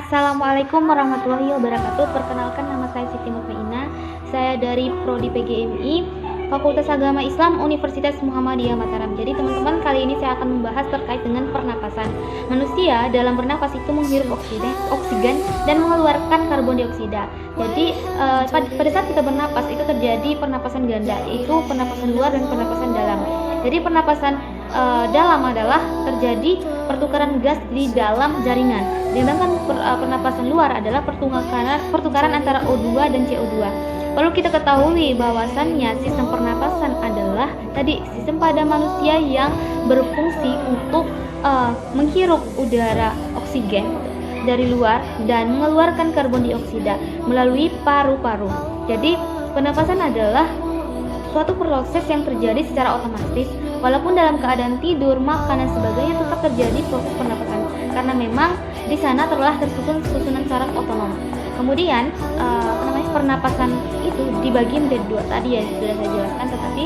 Assalamualaikum warahmatullahi wabarakatuh. Perkenalkan, nama saya Siti Mutmainah. Saya dari Prodi PGMI, Fakultas Agama Islam Universitas Muhammadiyah Mataram. Jadi teman-teman, kali ini saya akan membahas terkait dengan pernapasan. Manusia dalam bernapas itu menghirup oksigen dan mengeluarkan karbon dioksida. Jadi pada saat kita bernapas itu terjadi pernapasan ganda, yaitu pernapasan luar dan pernapasan dalam. Jadi pernapasan dalam adalah terjadi pertukaran gas di dalam jaringan, sedangkan pernapasan luar adalah pertukaran antara O2 dan CO2. Perlu kita ketahui bahwasannya sistem pernapasan adalah sistem pada manusia yang berfungsi untuk menghirup udara oksigen dari luar dan mengeluarkan karbon dioksida melalui paru-paru. Jadi pernapasan adalah suatu proses yang terjadi secara otomatis, walaupun dalam keadaan tidur, makan dan sebagainya tetap terjadi proses pernapasan, karena memang di sana telah tersusun susunan saraf otonom. Kemudian pernapasan itu dibagi menjadi dua tadi ya, sudah saya jelaskan, tetapi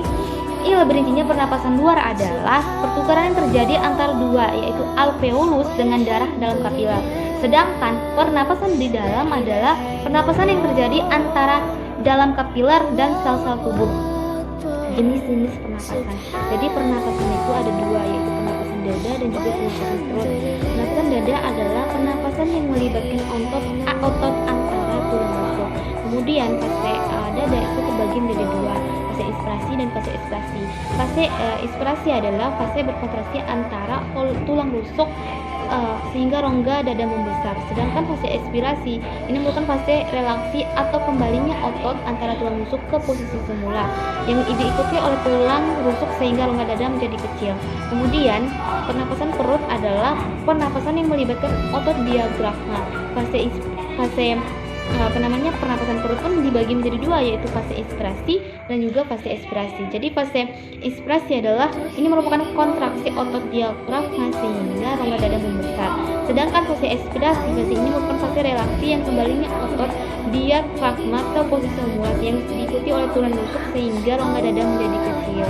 lebih rincinya pernapasan luar adalah pertukaran yang terjadi antara dua, yaitu alveolus dengan darah dalam kapiler. Sedangkan pernapasan di dalam adalah pernapasan yang terjadi antara dalam kapiler dan sel-sel tubuh. Jenis-jenis pernapasan. Jadi pernapasan itu ada dua, yaitu pernapasan dada dan juga pernapasan perut. Pernapasan dada adalah pernapasan yang melibatkan otot antara tulang rusuk. Kemudian fase dada itu terbagi menjadi dua, fase inspirasi dan fase ekspirasi. Fase inspirasi adalah fase berkontraksi antara tulang rusuk sehingga rongga dada membesar. Sedangkan fase ekspirasi ini merupakan fase relaksi atau kembalinya otot antara tulang rusuk ke posisi semula, yang diikuti oleh tulang rusuk sehingga rongga dada menjadi kecil. Kemudian pernapasan perut adalah pernapasan yang melibatkan otot diafragma. Pernapasan perut pun dibagi menjadi dua, yaitu fase inspirasi dan juga fase ekspirasi. Jadi fase inspirasi adalah ini merupakan kontraksi otot diafragma sehingga rongga dada membesar. Sedangkan fase ekspirasi, fase ini merupakan fase relaksi yang kembalinya otot diafragma ke posisi semula, yang diikuti oleh tulang rusuk sehingga rongga dada menjadi kecil.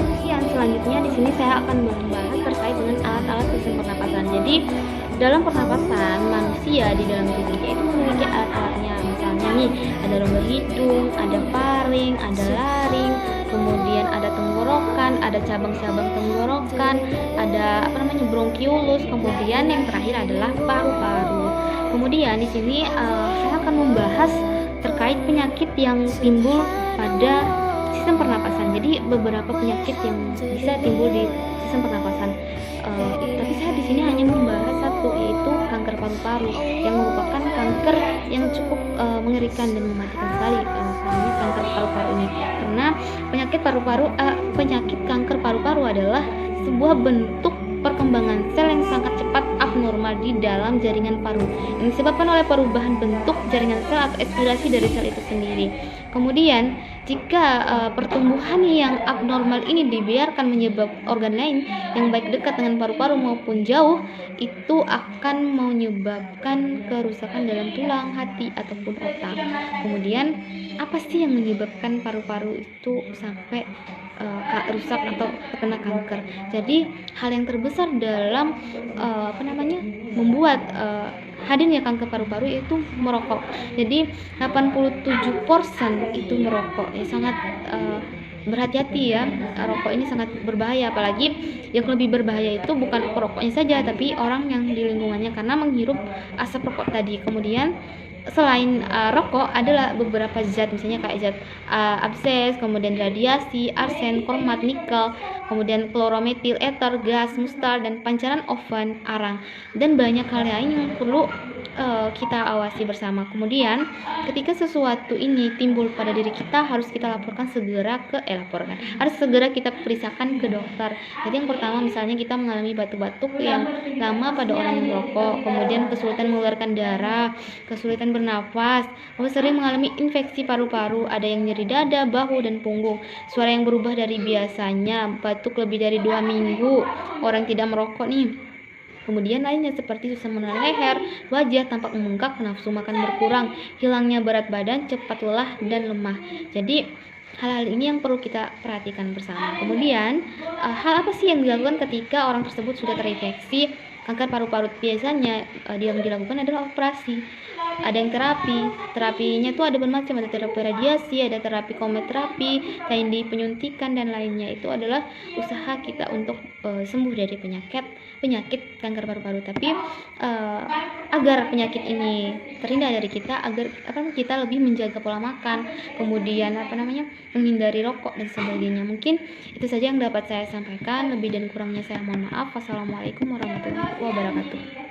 Selanjutnya di sini saya akan membahas terkait dengan alat-alat sistem pernapasan. Jadi dalam pernapasan manusia di dalam tubuhnya itu memiliki alat-alatnya. Misalnya nih, ada rongga hidung, ada faring, ada laring, kemudian ada tenggorokan, ada cabang-cabang tenggorokan, ada bronkiolus, kemudian yang terakhir adalah paru-paru. Kemudian di sini saya akan membahas terkait penyakit yang timbul pada sistem pernapasan. Jadi beberapa penyakit yang bisa timbul di sistem pernapasan. Tapi saya di sini hanya membahas satu, yaitu kanker paru-paru, yang merupakan kanker yang cukup mengerikan dan mematikan sekali. Misalnya kanker paru-paru ini, karena penyakit kanker paru-paru adalah sebuah bentuk perkembangan sel yang sangat cepat abnormal di dalam jaringan paru, yang disebabkan oleh perubahan bentuk jaringan sel atau ekspirasi dari sel itu sendiri. Kemudian jika pertumbuhan yang abnormal ini dibiarkan menyebab organ lain yang baik dekat dengan paru-paru maupun jauh, itu akan menyebabkan kerusakan dalam tulang, hati ataupun otak. Kemudian apa sih yang menyebabkan paru-paru itu sampai rusak atau terkena kanker? Jadi hal yang terbesar dalam membuat hadirnya kanker paru-paru itu merokok. Jadi 87% itu merokok. Ya, sangat berhati-hati ya, rokok ini sangat berbahaya. Apalagi yang lebih berbahaya itu bukan perokoknya saja, tapi orang yang di lingkungannya, karena menghirup asap rokok tadi. Kemudian selain rokok adalah beberapa zat, misalnya kayak zat abses, kemudian radiasi, arsen, kromat, nikel, kemudian klorometil, ether, gas, mustal, dan pancaran oven, arang, dan banyak hal lain yang perlu kita awasi bersama. Kemudian ketika sesuatu ini timbul pada diri kita, harus kita harus segera kita periksakan ke dokter. Jadi yang pertama, misalnya kita mengalami batuk-batuk yang lama pada orang yang merokok, kemudian kesulitan mengeluarkan darah, kesulitan bernafas, sering mengalami infeksi paru-paru, ada yang nyeri dada, bahu, dan punggung, suara yang berubah dari biasanya, batuk lebih dari 2 minggu, orang tidak merokok nih. Kemudian lainnya seperti susah menahan leher, wajah tampak membengkak, nafsu makan berkurang, hilangnya berat badan, cepat lelah dan lemah. Jadi hal-hal ini yang perlu kita perhatikan bersama. Kemudian hal apa sih yang dilakukan ketika orang tersebut sudah terinfeksi kanker paru-paru? Biasanya yang dilakukan adalah operasi. ada yang terapinya tuh ada bermacam, ada terapi radiasi, ada terapi kemoterapi, TND penyuntikan dan lainnya. Itu adalah usaha kita untuk sembuh dari penyakit kanker paru-paru. Tapi agar penyakit ini terhindar dari kita, agar kita lebih menjaga pola makan, kemudian menghindari rokok dan sebagainya. Mungkin itu saja yang dapat saya sampaikan. Lebih dan kurangnya saya mohon maaf. Wassalamualaikum warahmatullahi wabarakatuh.